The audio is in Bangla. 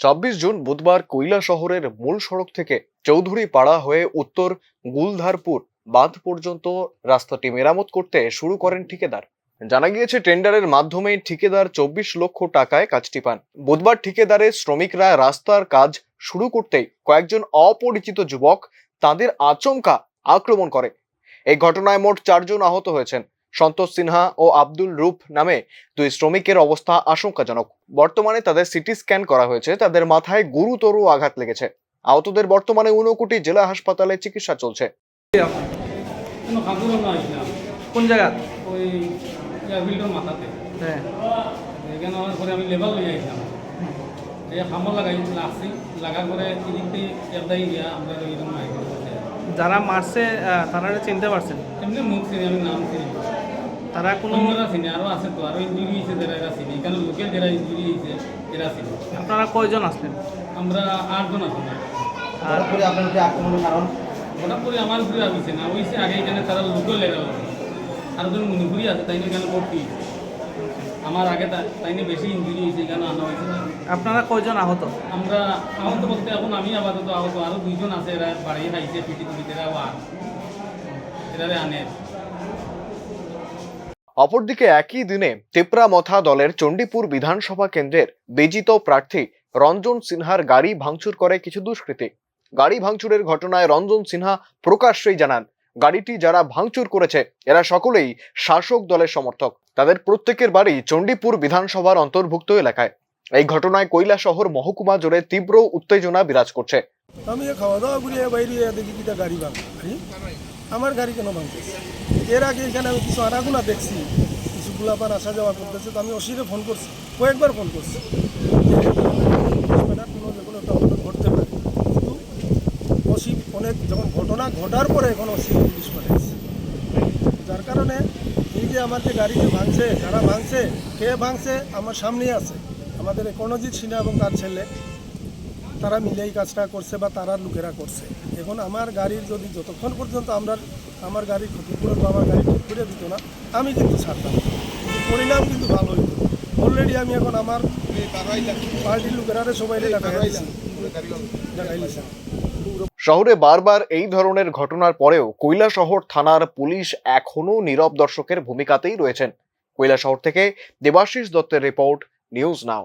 ২৬ জুন বুধবার কৈলাসহরের মূল সড়ক থেকে চৌধুরীপাড়া হয়ে উত্তর গুলধারপুর বাঁধ পর্যন্ত রাস্তাটি মেরামত করতে শুরু করেন ঠিকাদার। জানা গিয়েছে, টেন্ডারের মাধ্যমে ঠিকাদার ২৪ লক্ষ টাকায় কাজটি পান। বুধবার ঠিকাদারের শ্রমিকরা রাস্তার কাজ শুরু করতেই কয়েকজন অপরিচিত যুবক তাদের আচমকা আক্রমণ করে। এই ঘটনায় মোট 4 জন আহত হয়েছেন। সন্তোষ সিনহা ও আব্দুল রূপ নামে দুই শ্রমিকের অবস্থা আশঙ্কাজনক। বর্তমানে তাদের সিটি স্ক্যান করা হয়েছে। তাদের মাথায় গুরুতর আঘাত লেগেছে। আহতদের বর্তমানে ঊনকোটি জেলা হাসপাতালে চিকিৎসা চলছে। কোন জায়গা? ওই এয়ারফিল্ডের মাথাতে। হ্যাঁ, এখানে আমার পরে আমি লেবার লই আইছিলাম। এই খামর লাগছি লাগার পরে এদিক থেকে এরদাই গিয়া আমরা ওইরকম আইছি। যারা মারছে তারা চিনতে পারছেন? এমনি মুখ চিনি, আমি নাম চিনি। তারা কোনো অন্যরা চিনি, আরও আছে তো, আরও ইঞ্জুরি হয়েছে যারা, এরা চিনি। এখানে লোকেল যারা ইঞ্জুরি হয়েছে এরা চিনি। আপনারা কয়জন আসলেন? আমরা 8 জন আছি। আর হঠাৎ করে আমার উপরে আসছে না, ওইসে আগে এখানে তারা লোকেল এরা আরও জন মণিপুরি আছে, তাই এখানে ভর্তি। আমার আগে তাই বেশি ইঞ্জুরি হয়েছে, এখানে আনা হয়েছে। আপনারা কয়জন আহত? আমরা আহত বলতে এখন আমি আপাতত আহত, আরও 2 জন আছে, এরা বাড়ি খাইছে পিটি তুলিতে, এরা আনে। অপরদিকে একই দিনে তেপরামথা দলের চণ্ডীপুর বিধানসভা কেন্দ্রের বিজিত প্রার্থী রঞ্জন সিনহার গাড়ি ভাঙচুর করে কিছু দুষ্কৃতী। গাড়ি ভাঙচুরের ঘটনায় রঞ্জন সিনহা প্রকাশ্যেই জানান, গাড়িটি যারা ভাঙচুর করেছে এরা সকলেই শাসক দলের সমর্থক। তাদের প্রত্যেকের বাড়ি চণ্ডীপুর বিধানসভার অন্তর্ভুক্ত এলাকায়। এই ঘটনায় কৈলাসহর মহকুমা জুড়ে তীব্র উত্তেজনা বিরাজ করছে। আমি খাওয়া দাওয়া করে বাইরে দেখি কিটা গাড়ি ভাঙি, আমার গাড়ি কেন ভাঙতেছে? এর আগে এখানে আমি কিছু আনাগুনা দেখছি, কিছু গুলাপান আসা যাওয়া করতেছে। তো আমি অসিরে ফোন করছি, কয়েকবার ফোন করছি, কোনো একটা ঘটতে পারে। কিন্তু অসি অনেক যখন ঘটনা ঘটার পরে এখন অসি পুলিশ পাঠাইছে, যার কারণে এই যে আমার যে গাড়ি যে ভাঙছে, যারা ভাঙছে, কে ভাঙছে আমার সামনেই আছে। আমাদের কর্ণজিৎ সিনহা এবং তার ছেলে, তারা মিলে এই কাজটা করছে বা তারা লোকেরা করছে। এখন আমার গাড়ির যদি যতক্ষণ পর্যন্ত আমার গাড়ির ক্ষতিপূরণ বা আমার গাড়ি ঠিক করে দিত না, আমি কিন্তু ছাড়তাম, পরিণাম কিন্তু ভালো হইত। অলরেডি আমি এখন আমার পার্টির লোকেরা সবাই দেখাইছি। শহরে বারবার এই ধরনের ঘটনার পরেও কৈলাসহর থানার পুলিশ এখনো নীরব দর্শকের ভূমিকাতেই রয়েছেন। কৈলাসহর থেকে দেবাশিস দত্তের রিপোর্ট, নিউজ নাও।